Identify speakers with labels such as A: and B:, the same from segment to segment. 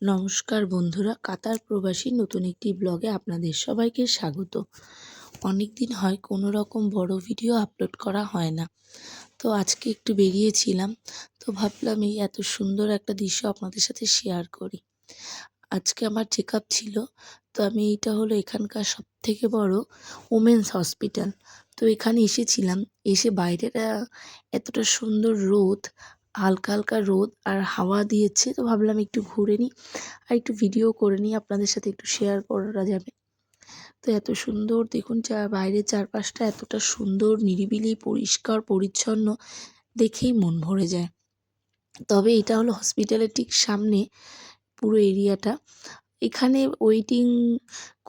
A: নমস্কার বন্ধুরা, কাতার প্রবাসী নতুন একটি ব্লগে আপনাদের সবাইকে স্বাগত। অনেক দিন হয় কোনো রকম বড় ভিডিও আপলোড করা হয় না, তো আজকে একটু বেরিয়েছিলাম, তো ভাবলাম এই এত সুন্দর একটা দৃশ্য আপনাদের সাথে শেয়ার করি। আজকে আমার চেক আপ ছিল, তো আমি এইটা হলো এখানকার সবথেকে বড় ওমেন্স হসপিটাল। তো এখানে এসেছিলাম, এসে বাইরেটা এতটা সুন্দর রোদ, হালকা হালকা রোদ আর হাওয়া দিয়েছে, তো ভাবলাম একটু ঘুরে নিই আর একটু ভিডিও করে নিই, আপনাদের সাথে একটু শেয়ার করা যাবে। তো এত সুন্দর দেখুন, বাইরের চারপাশটা এতটা সুন্দর, নিরিবিলি, পরিষ্কার পরিচ্ছন্ন, দেখেই মন ভরে যায়। তবে এটা হলো হসপিটালের ঠিক সামনে পুরো এরিয়াটা। এখানে ওয়েটিং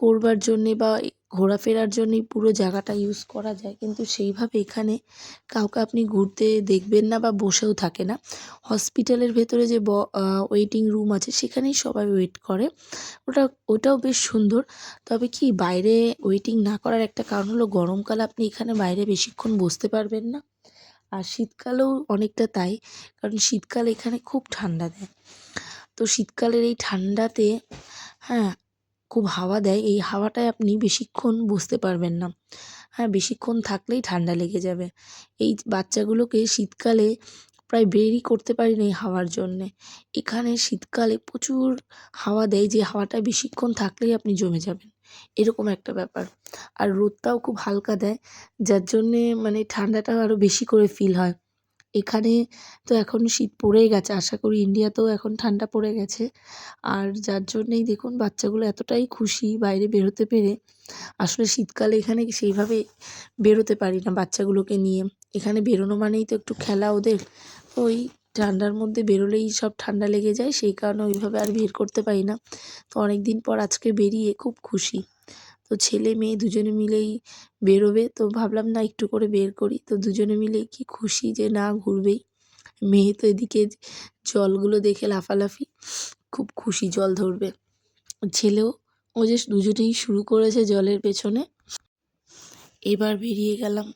A: করবার জন্যে বা ঘোরাফেরার জন্যই পুরো জায়গাটা ইউজ করা যায়, কিন্তু সেইভাবে এখানে কাউকে আপনি ঘুরতে দেখবেন না বা বসেও থাকে না। হসপিটালের ভেতরে যে ওয়েটিং রুম আছে সেখানেই সবাই ওয়েট করে। ওটাও বেশ সুন্দর। তবে কি, বাইরে ওয়েটিং না করার একটা কারণ হলো গরমকালে আপনি এখানে বাইরে বেশিক্ষণ বসতে পারবেন না, আর শীতকালেও অনেকটা তাই, কারণ শীতকালে এখানে খুব ঠান্ডা দেয়। তো শীতকালের এই ঠান্ডাতে হ্যাঁ, খুব হাওয়া দেয়, এই হাওয়াটায় আপনি বেশিক্ষণ বসতে পারবেন না। হ্যাঁ, বেশিক্ষণ থাকলেই ঠান্ডা লেগে যাবে। এই বাচ্চাগুলোকে শীতকালে প্রায় বেরই করতে পারি না এই হাওয়ার জন্যে। এখানে শীতকালে প্রচুর হাওয়া দেয়, যে হাওয়াটা বেশিক্ষণ থাকলেই আপনি জমে যাবেন, এরকম একটা ব্যাপার। আর রোদটাও খুব হালকা দেয়, যার জন্যে মানে ঠান্ডাটা আরও বেশি করে ফিল হয়। এখানে তো এখন শীত পড়েই গেছে, আশা করি ইন্ডিয়াতেও এখন ঠান্ডা পড়ে গেছে। আর যার জন্যেই দেখুন বাচ্চাগুলো এতটাই খুশি বাইরে বেরোতে পেরে। আসলে শীতকালে এখানে সেইভাবে বেরোতে পারি না বাচ্চাগুলোকে নিয়ে। এখানে বেরোনো মানেই তো একটু খেলা ওদের, ওই ঠান্ডার মধ্যে বেরোলেই সব ঠান্ডা লেগে যায়, সেই কারণে ওইভাবে আর বের করতে পারি না। তো অনেক দিন পর আজকে বেরিয়ে খুব খুশি। তো ছেলে মেয়ে দুজনে মিলেই বেরোবে, তো ভাবলাম না একটু করে বের করি। তো দুজনে মিলেই কি খুশি যে না ঘুরবেই। মেয়ে তো এদিকে জলগুলো দেখে লাফালাফি, খুব খুশি জল ধরবে। ছেলেও, ও যে দুজনেই শুরু করেছে জলের পেছনে। এবার বেরিয়ে গেলাম,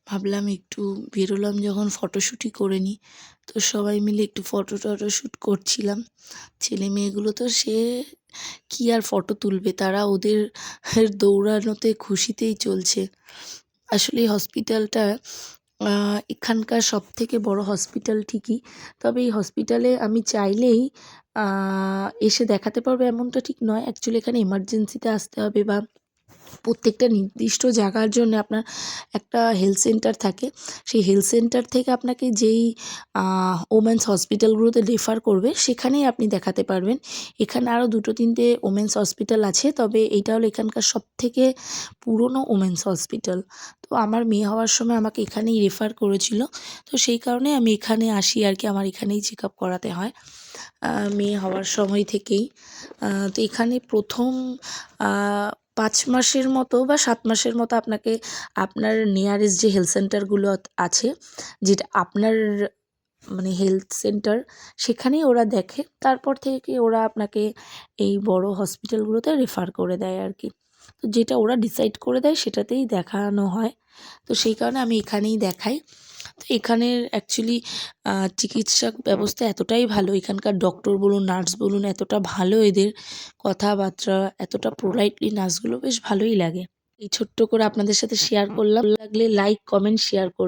A: ভাবলাম একটু বেরোলাম যখন ফটোশ্যুটই করে নিই। তো সবাই মিলে একটু ফটো শ্যুট করছিলাম। ছেলে মেয়েগুলো তো সে কী আর ফটো তুলবে, তারা ওদের দৌড়ানোতে খুশিতেই চলছে। আসলে এই হসপিটালটা এখানকার সবথেকে বড় হসপিটাল ঠিকই, তবে এই হসপিটালে আমি চাইলেই এসে দেখাতে পারবো এমনটা ঠিক নয়। অ্যাকচুয়ালি এখানে এমার্জেন্সিতে আসতে হবে, বা প্রত্যেকটা নির্দিষ্ট জায়গার জন্য আপনার একটা হেলথ সেন্টার থাকে। সেই হেলথ সেন্টার থেকে আপনাকে যেই ওমেন্স হসপিটালগুলোতে রেফার করবে সেখানেই আপনি দেখাতে পারবেন। এখানে আরও 2-3টে ওমেন্স হসপিটাল আছে, তবে এইটা হলো এখানকার সবথেকে পুরনো ওমেন্স হসপিটাল। তো আমার মেয়ে হওয়ার সময় আমাকে এখানেই রেফার করেছিল, তো সেই কারণে আমি এখানে আসি আর কি, আমার এখানেই চেক আপ করাতে হয় মেয়ে হওয়ার সময় থেকেই। তো এখানে প্রথম 5 মাসের মতো বা 7 মাসের মতো আপনাকে আপনার নিয়ারেস্ট যে হেলথ সেন্টারগুলো আছে, যেটা আপনার মানে হেলথ সেন্টার, সেখানেই ওরা দেখে। তারপর থেকে ওরা আপনাকে এই বড় হসপিটালগুলোতে রেফার করে দেয় আর কি। তো যেটা ওরা ডিসাইড করে দেয় সেটাতেই দেখানো হয়। তো সেই কারণে আমি এখানেই দেখাই। তো এখানের অ্যাকচুয়ালি চিকিৎসা ব্যবস্থা এতটাই ভালো, এখানকার ডক্টর বলুন, নার্স বলুন, এতটা ভালো এদের কথাবার্তা, এতটা পোলাইটলি নার্সগুলো, বেশ ভালোই লাগে। এই ছোট্ট করে আপনাদের সাথে শেয়ার করলাম। লাগলে লাইক, কমেন্ট, শেয়ার করুন।